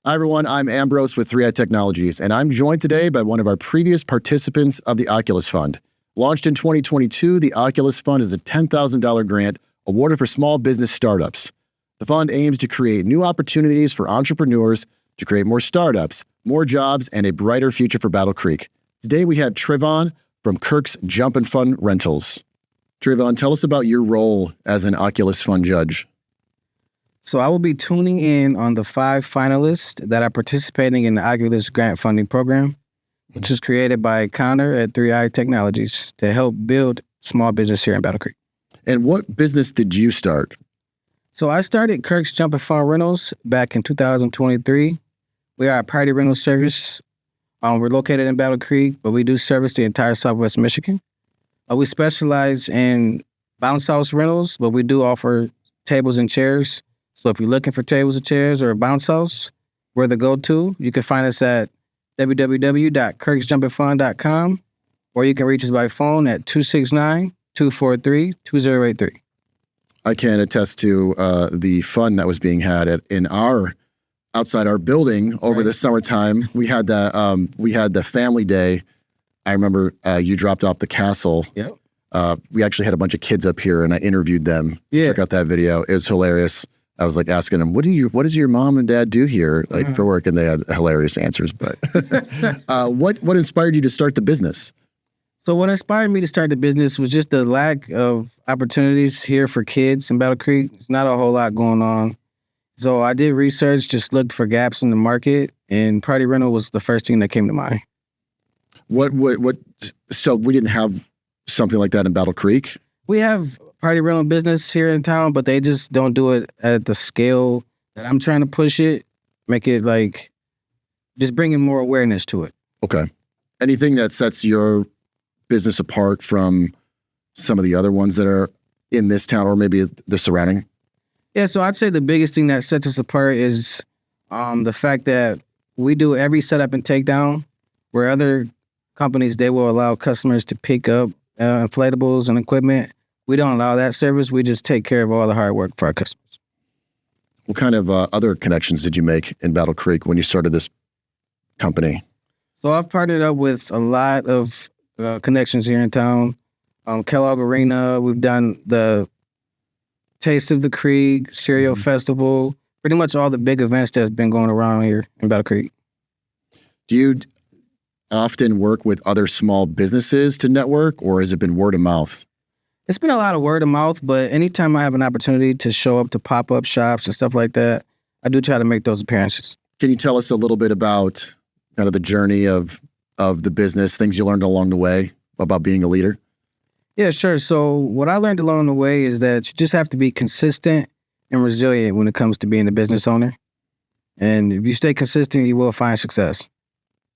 Hi, everyone. I'm Ambrose with 3i Technologies, and I'm joined today by one of our previous participants of the Oculus Fund. Launched in 2022, the Oculus Fund is a $10,000 grant awarded for small business startups. The fund aims to create new opportunities for entrepreneurs to create more startups, more jobs, and a brighter future for Battle Creek. Today, we have Trevon from Kirk's Jumpin' Fund Rentals. Trevon, tell us about your role as an Oculus Fund judge. So I will be tuning in on the 5 finalists that are participating in the Oculus Grant Funding Program, which is created by Connor at 3i Technologies to help build small business here in Battle Creek. And what business did you start? So I started Kirk's Jumpin' Fund Rentals back in 2023. We are a party rental service. We're located in Battle Creek, but we do service the entire Southwest Michigan. We specialize in bounce house rentals, but we do offer tables and chairs. So if you're looking for tables and chairs or a bounce house, we're the go-to. You can find us at www.kirksjumpinfund.com, or you can reach us by phone at 269-243-2083. I can attest to the fun that was being had outside our building over the summertime. We had the family day. I remember you dropped off the castle. Yep. We actually had a bunch of kids up here, and I interviewed them. Yeah. Check out that video. It was hilarious. I was like asking them, what does your mom and dad do here for work? And they had hilarious answers. But what inspired you to start the business? So what inspired me to start the business was just the lack of opportunities here for kids in Battle Creek. There's not a whole lot going on. So I did research, just looked for gaps in the market, and party rental was the first thing that came to mind. So we didn't have something like that in Battle Creek? We have party rental business here in town, but they just don't do it at the scale that I'm trying to push it, make it like just bringing more awareness to it. Okay. Anything that sets your business apart from some of the other ones that are in this town or maybe the surrounding? Yeah, so I'd say the biggest thing that sets us apart is the fact that we do every setup and takedown, where other companies, they will allow customers to pick up inflatables and equipment. We don't allow that service. We just take care of all the hard work for our customers. What kind of other connections did you make in Battle Creek when you started this company? So I've partnered up with a lot of connections here in town. Kellogg Arena, we've done the Taste of the Creek, Cereal Festival, pretty much all the big events that's been going around here in Battle Creek. Do you often work with other small businesses to network, or has it been word of mouth? It's been a lot of word of mouth, but anytime I have an opportunity to show up to pop-up shops and stuff like that, I do try to make those appearances. Can you tell us a little bit about kind of the journey of the business, things you learned along the way about being a leader? Yeah, sure. So what I learned along the way is that you just have to be consistent and resilient when it comes to being a business owner. And if you stay consistent, you will find success.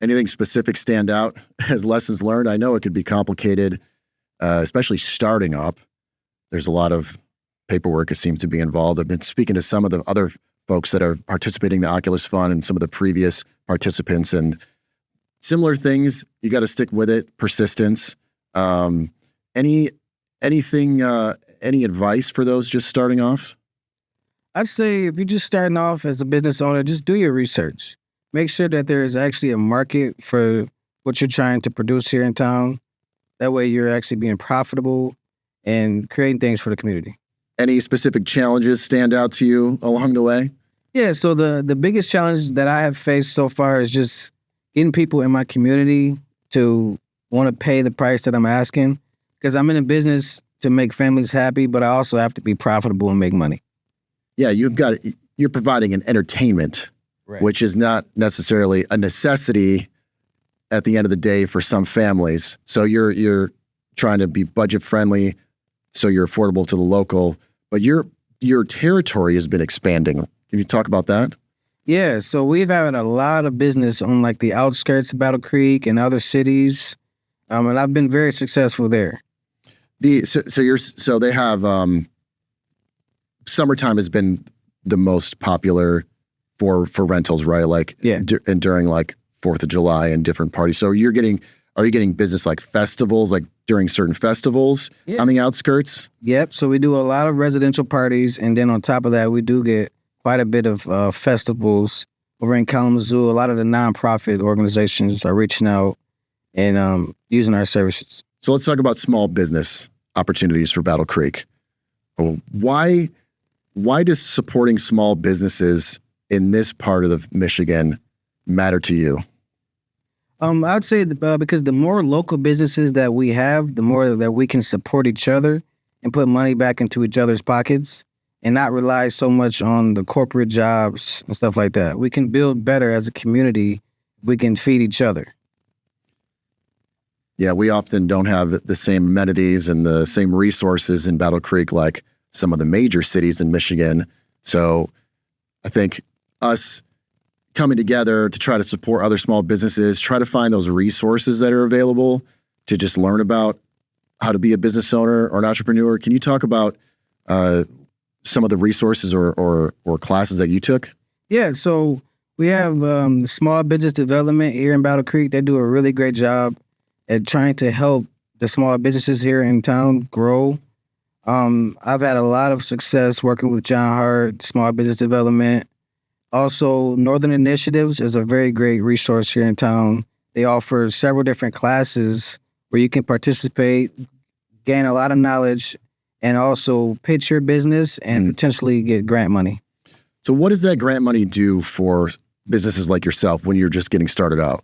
Anything specific stand out as lessons learned? I know it could be complicated, especially starting up. There's a lot of paperwork that seems to be involved. I've been speaking to some of the other folks that are participating in the Oculus Fund and some of the previous participants, and similar things. You got to stick with it, persistence. Any advice for those just starting off? I'd say if you're just starting off as a business owner, just do your research. Make sure that there is actually a market for what you're trying to produce here in town. That way you're actually being profitable and creating things for the community. Any specific challenges stand out to you along the way? Yeah, so the biggest challenge that I have faced so far is just getting people in my community to want to pay the price that I'm asking, because I'm in a business to make families happy, but I also have to be profitable and make money. Yeah, you're providing an entertainment, right, which is not necessarily a necessity at the end of the day for some families. So you're trying to be budget friendly, so you're affordable to the local, but your territory has been expanding. Can you talk about that? Yeah, so we've had a lot of business on like the outskirts of Battle Creek and other cities, and I've been very successful there. So they have summertime has been the most popular for rentals, right? Like and during like 4th of July and different parties. So are you getting business like festivals, like during certain festivals on the outskirts? Yep. So we do a lot of residential parties, and then on top of that, we do get quite a bit of festivals over in Kalamazoo, a lot of the nonprofit organizations are reaching out and using our services. So let's talk about small business opportunities for Battle Creek. Why does supporting small businesses in this part of Michigan matter to you? I'd say because the more local businesses that we have, the more that we can support each other and put money back into each other's pockets and not rely so much on the corporate jobs and stuff like that. We can build better as a community. We can feed each other. Yeah, we often don't have the same amenities and the same resources in Battle Creek like some of the major cities in Michigan. So I think us coming together to try to support other small businesses, try to find those resources that are available to just learn about how to be a business owner or an entrepreneur. Can you talk about some of the resources or classes that you took? Yeah, so we have small business development here in Battle Creek. They do a really great job at trying to help the small businesses here in town grow. I've had a lot of success working with John Hart, small business development. Also, Northern Initiatives is a very great resource here in town. They offer several different classes where you can participate, gain a lot of knowledge, and also pitch your business and potentially get grant money. So what does that grant money do for businesses like yourself when you're just getting started out?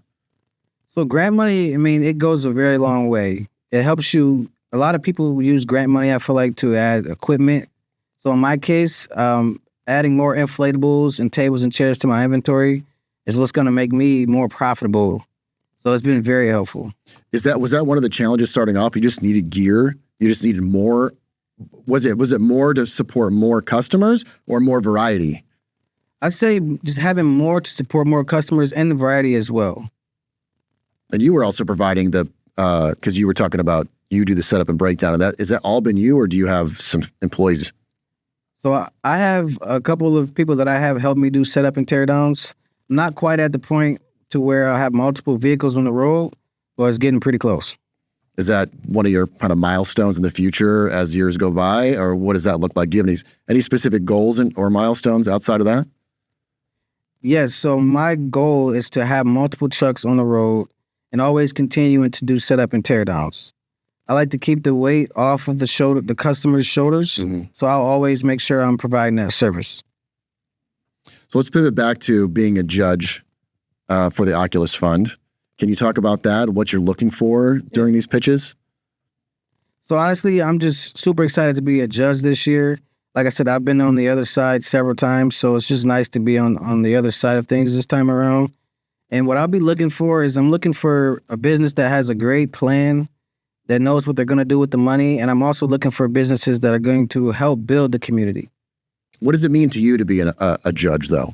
So grant money, I mean, it goes a very long way. It helps you. A lot of people use grant money, I feel like, to add equipment. So in my case, adding more inflatables and tables and chairs to my inventory is what's going to make me more profitable. So it's been very helpful. Was that one of the challenges starting off? You just needed gear? You just needed more? Was it more to support more customers or more variety? I'd say just having more to support more customers and the variety as well. And you were also providing because you were talking about you do the setup and breakdown. And is that all been you, or do you have some employees? So I have a couple of people that I have helped me do setup and teardowns. Not quite at the point to where I have multiple vehicles on the road, but it's getting pretty close. Is that one of your kind of milestones in the future as years go by, or what does that look like? Do you have any specific goals or milestones outside of that? Yes. So my goal is to have multiple trucks on the road and always continuing to do setup and teardowns. I like to keep the weight off of the customer's shoulders. So I'll always make sure I'm providing that service. So let's pivot back to being a judge for the Oculus Fund. Can you talk about that? What you're looking for during these pitches? So honestly, I'm just super excited to be a judge this year. Like I said, I've been on the other side several times, so it's just nice to be on the other side of things this time around. And what I'll be looking for is I'm looking for a business that has a great plan, that knows what they're going to do with the money. And I'm also looking for businesses that are going to help build the community. What does it mean to you to be a judge, though?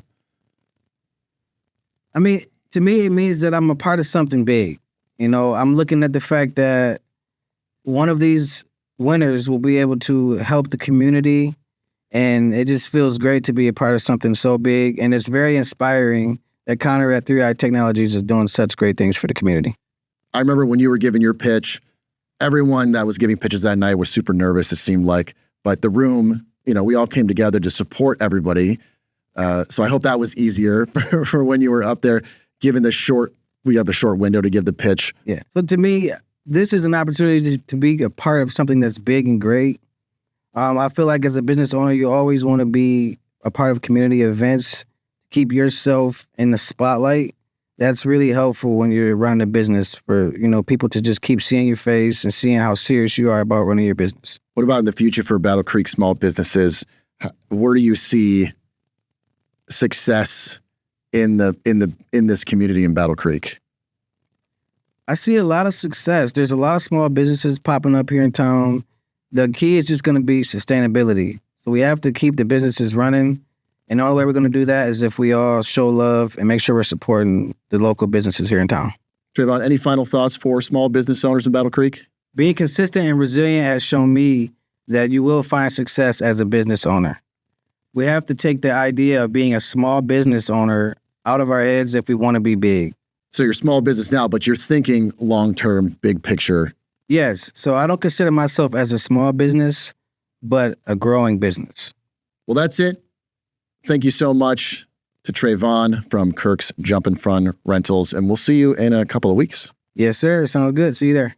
I mean, to me, it means that I'm a part of something big. You know, I'm looking at the fact that one of these winners will be able to help the community. And it just feels great to be a part of something so big. And it's very inspiring that Connor at 3i Technologies is doing such great things for the community. I remember when you were giving your pitch, everyone that was giving pitches that night was super nervous, it seemed like. But the room, we all came together to support everybody. So I hope that was easier for when you were up there, given we have the short window to give the pitch. Yeah. So to me, this is an opportunity to be a part of something that's big and great. I feel like as a business owner, you always want to be a part of community events, keep yourself in the spotlight. That's really helpful when you're running a business for, people to just keep seeing your face and seeing how serious you are about running your business. What about in the future for Battle Creek small businesses? Where do you see success in this community in Battle Creek? I see a lot of success. There's a lot of small businesses popping up here in town. The key is just going to be sustainability. So we have to keep the businesses running. And the only way we're going to do that is if we all show love and make sure we're supporting the local businesses here in town. Trevon, any final thoughts for small business owners in Battle Creek? Being consistent and resilient has shown me that you will find success as a business owner. We have to take the idea of being a small business owner out of our heads if we want to be big. So you're small business now, but you're thinking long-term, big picture. Yes. So I don't consider myself as a small business, but a growing business. Well, that's it. Thank you so much to Trevon from Kirk's Jumpin' Fun Rentals, and we'll see you in a couple of weeks. Yes, sir. Sounds good. See you there.